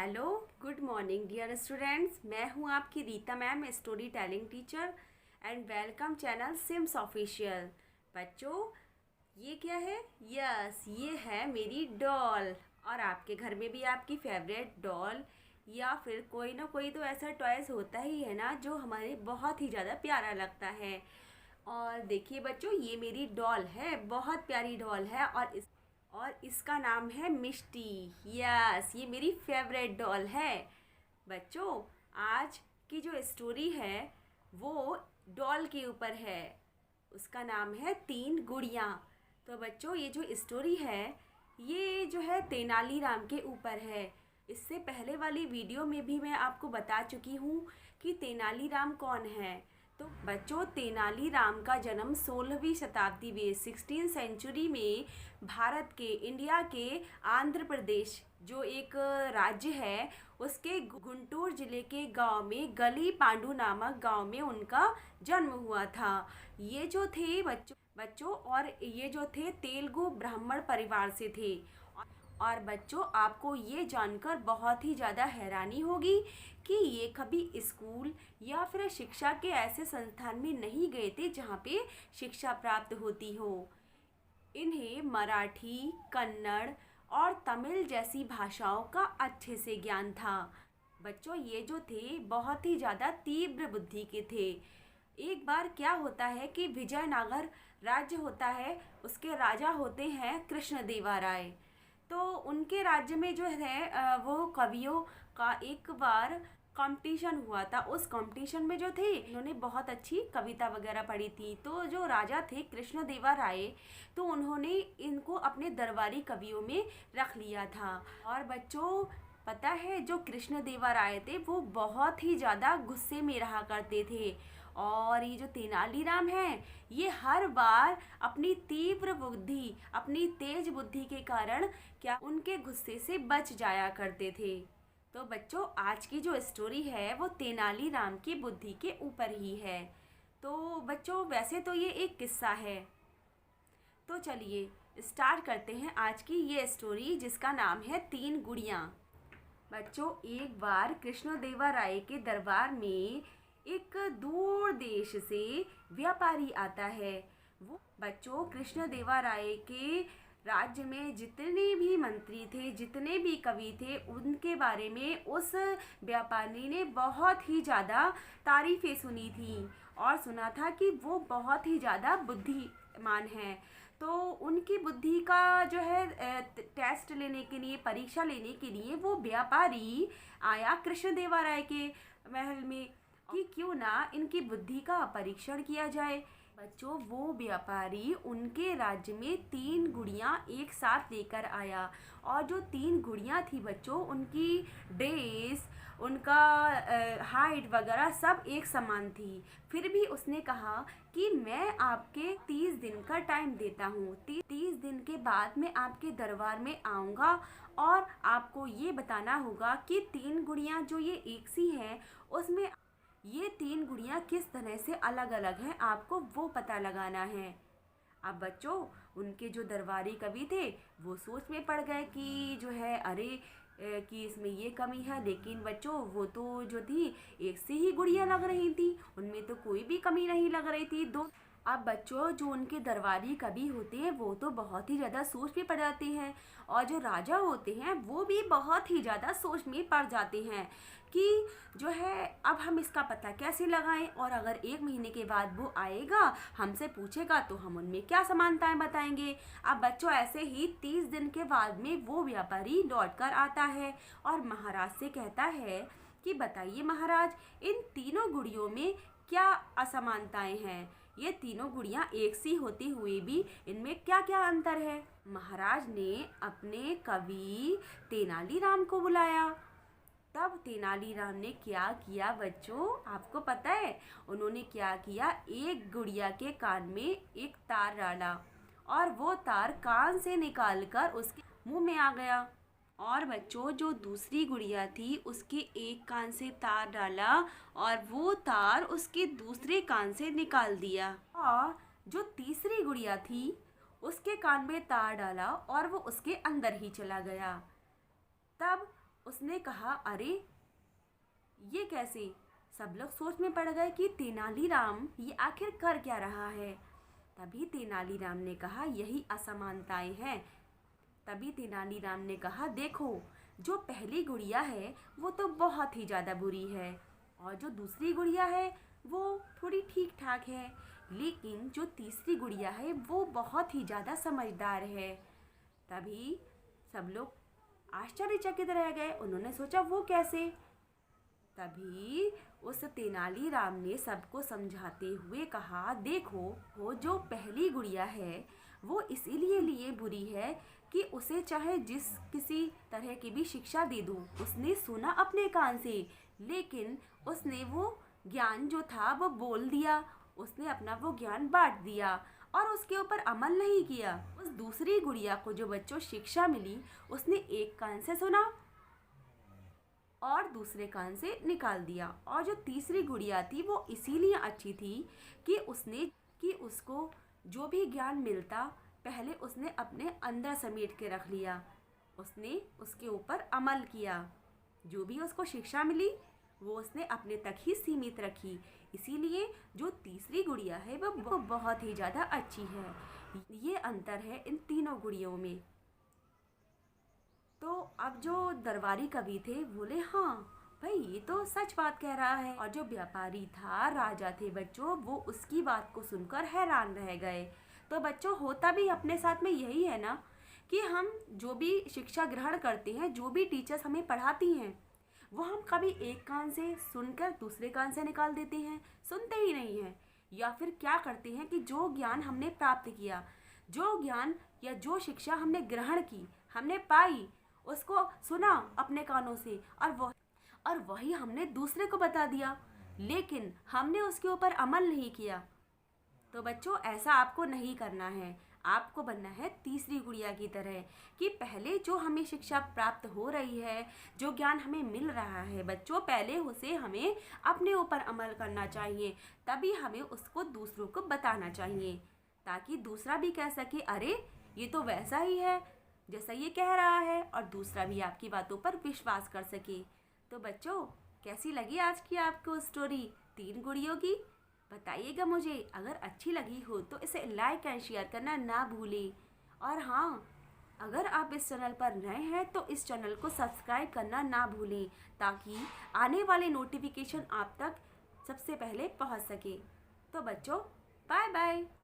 Hello, good morning dear students. मैं हूं आपकी Rita ma'am, story telling teacher and welcome channel Sims official. बच्चों, ये क्या है? यस, ये है मेरी डॉल। और आपके घर में भी आपकी फेवरेट डॉल या फिर कोई ना कोई तो ऐसा टॉयज होता ही है ना जो हमारे बहुत ही ज़्यादा प्यारा लगता है। और देखिए बच्चों, ये मेरी डॉल है, बहुत प्यारी डॉल है और इसका नाम है मिष्टी। यस, ये मेरी फेवरेट डॉल है। बच्चों, आज की जो स्टोरी है वो डॉल के ऊपर है। उसका नाम है तीन गुड़ियाँ। तो बच्चों, ये जो स्टोरी है ये जो है तेनालीराम के ऊपर है। इससे पहले वाली वीडियो में भी मैं आपको बता चुकी हूँ कि तेनालीराम कौन है। तो बच्चों, तेनालीराम का जन्म 16वीं शताब्दी में 16 सेंचुरी में भारत के इंडिया के आंध्र प्रदेश जो एक राज्य है उसके गुंटूर जिले के गांव में गली पांडु नामक गांव में उनका जन्म हुआ था। ये जो थे बच्चों और ये जो थे तेलुगु ब्राह्मण परिवार से थे। और बच्चों, आपको ये जानकर बहुत ही ज़्यादा हैरानी होगी कि ये कभी स्कूल या फिर शिक्षा के ऐसे संस्थान में नहीं गए थे जहाँ पे शिक्षा प्राप्त होती हो। इन्हें मराठी, कन्नड़ और तमिल जैसी भाषाओं का अच्छे से ज्ञान था। बच्चों, ये जो थे बहुत ही ज़्यादा तीव्र बुद्धि के थे। एक बार क्या होता है कि विजयनगर राज्य होता है, उसके राजा होते हैं कृष्णदेवराय। तो उनके राज्य में जो है वो कवियों का एक बार कंपटीशन हुआ था। उस कंपटीशन में जो थे उन्होंने बहुत अच्छी कविता वगैरह पढ़ी थी। तो जो राजा थे कृष्णदेवराय, तो उन्होंने इनको अपने दरबारी कवियों में रख लिया था। और बच्चों, पता है जो कृष्णदेवराय थे वो बहुत ही ज़्यादा गुस्से में रहा करते थे। और ये जो तेनालीराम है ये हर बार अपनी तीव्र बुद्धि, अपनी तेज बुद्धि के कारण क्या उनके गुस्से से बच जाया करते थे। तो बच्चों, आज की जो स्टोरी है वो तेनालीराम की बुद्धि के ऊपर ही है। तो बच्चों, वैसे तो ये एक किस्सा है। तो चलिए स्टार्ट करते हैं आज की ये स्टोरी जिसका नाम है तीन गुड़ियाँ। बच्चों, एक बार कृष्णदेवराय के दरबार में एक दूर देश से व्यापारी आता है। वो बच्चों, कृष्णदेवराय के राज्य में जितने भी मंत्री थे, जितने भी कवि थे, उनके बारे में उस व्यापारी ने बहुत ही ज़्यादा तारीफ़ें सुनी थी और सुना था कि वो बहुत ही ज़्यादा बुद्धिमान हैं। तो उनकी बुद्धि का जो है टेस्ट लेने के लिए, परीक्षा लेने के लिए वो व्यापारी आया कृष्णदेवराय के महल में कि क्यों ना इनकी बुद्धि का परीक्षण किया जाए। बच्चों, वो व्यापारी उनके राज्य में तीन गुड़ियाँ एक साथ लेकर आया। और जो तीन गुड़ियाँ थी बच्चों, उनकी ड्रेस, उनका हाइट वगैरह सब एक समान थी। फिर भी उसने कहा कि मैं आपके 30 दिन का टाइम देता हूँ। 30 दिन के बाद मैं आपके दरबार में आऊँगा और आपको ये बताना होगा कि तीन गुड़ियाँ जो ये एक सी हैं उसमें ये तीन गुड़ियाँ किस तरह से अलग अलग हैं, आपको वो पता लगाना है। अब बच्चों, उनके जो दरबारी कवि थे वो सोच में पड़ गए कि जो है अरे कि इसमें ये कमी है। लेकिन बच्चों, वो तो जो थी एक से ही गुड़ियाँ लग रही थी, उनमें तो कोई भी कमी नहीं लग रही थी। दो अब बच्चों, जो उनके दरबारी कवि होते हैं वो तो बहुत ही ज़्यादा सोच में पड़ जाते हैं और जो राजा होते हैं वो भी बहुत ही ज़्यादा सोच में पड़ जाते हैं कि जो है अब हम इसका पता कैसे लगाएं। और अगर 1 महीने के बाद वो आएगा, हमसे पूछेगा तो हम उनमें क्या समानताएं बताएंगे। अब बच्चों, ऐसे ही 30 दिन के बाद में वो व्यापारी लौट कर आता है और महाराज से कहता है कि बताइए महाराज, इन तीनों गुड़ियों में क्या असमानताएं हैं? ये तीनों गुड़ियाँ एक सी होते हुए भी इनमें क्या क्या अंतर है? महाराज ने अपने कवि तेनालीराम को बुलाया। तब तेनालीराम ने क्या किया बच्चों, आपको पता है? उन्होंने क्या किया, एक गुड़िया के कान में एक तार डाला और वो तार कान से निकालकर उसके मुंह में आ गया। और बच्चों, जो दूसरी गुड़िया थी उसके एक कान से तार डाला और वो तार उसके दूसरे कान से निकाल दिया। और जो तीसरी गुड़िया थी उसके कान में तार डाला और वो उसके अंदर ही चला गया। तब उसने कहा, अरे ये कैसे। सब लोग सोच में पड़ गए कि तेनालीराम ये आखिर कर क्या रहा है। तभी तेनालीराम ने कहा, यही असमानताएं हैं। तभी तेनालीराम ने कहा, देखो जो पहली गुड़िया है वो तो बहुत ही ज़्यादा बुरी है, और जो दूसरी गुड़िया है वो थोड़ी ठीक ठाक है, लेकिन जो तीसरी गुड़िया है वो बहुत ही ज़्यादा समझदार है। तभी सब लोग आश्चर्यचकित रह गए। उन्होंने सोचा, वो कैसे। तभी उस तेनालीराम ने सबको समझाते हुए कहा, देखो वो जो पहली गुड़िया है वो इसीलिए लिए बुरी है कि उसे चाहे जिस किसी तरह की भी शिक्षा दे दूँ, उसने सुना अपने कान से, लेकिन उसने वो ज्ञान जो था वो बोल दिया, उसने अपना वो ज्ञान बांट दिया और उसके ऊपर अमल नहीं किया। उस दूसरी गुड़िया को जो बच्चों शिक्षा मिली, उसने एक कान से सुना और दूसरे कान से निकाल दिया। और जो तीसरी गुड़िया थी वो इसीलिए अच्छी थी कि उसको जो भी ज्ञान मिलता पहले उसने अपने अंदर समेट के रख लिया, उसने उसके ऊपर अमल किया। जो भी उसको शिक्षा मिली वो उसने अपने तक ही सीमित रखी। इसीलिए जो तीसरी गुड़िया है वो बहुत ही ज़्यादा अच्छी है। ये अंतर है इन तीनों गुड़ियों में। तो अब जो दरबारी कवि थे बोले, हाँ भाई ये तो सच बात कह रहा है। और जो व्यापारी था, राजा थे बच्चों, वो उसकी बात को सुनकर हैरान रह गए। तो बच्चों होता भी अपने साथ में यही है ना, कि हम जो भी शिक्षा ग्रहण करते हैं, जो भी टीचर्स हमें पढ़ाती हैं, वो हम कभी एक कान से सुनकर दूसरे कान से निकाल देते हैं, सुनते ही नहीं हैं। या फिर क्या करते हैं कि जो ज्ञान हमने प्राप्त किया, जो ज्ञान या जो शिक्षा हमने ग्रहण की, हमने पाई, उसको सुना अपने कानों से और वही हमने दूसरे को बता दिया, लेकिन हमने उसके ऊपर अमल नहीं किया। तो बच्चों ऐसा आपको नहीं करना है। आपको बनना है तीसरी गुड़िया की तरह, कि पहले जो हमें शिक्षा प्राप्त हो रही है, जो ज्ञान हमें मिल रहा है बच्चों, पहले उसे हमें अपने ऊपर अमल करना चाहिए, तभी हमें उसको दूसरों को बताना चाहिए, ताकि दूसरा भी कह सके, अरे ये तो वैसा ही है जैसा ये कह रहा है, और दूसरा भी आपकी बातों पर विश्वास कर सके। तो बच्चों कैसी लगी आज की आपको स्टोरी 3 गुड़ियों की? बताइएगा मुझे। अगर अच्छी लगी हो तो इसे लाइक एंड शेयर करना ना भूलें। और हाँ, अगर आप इस चैनल पर नए हैं तो इस चैनल को सब्सक्राइब करना ना भूलें, ताकि आने वाले नोटिफिकेशन आप तक सबसे पहले पहुंच सके। तो बच्चों बाय बाय।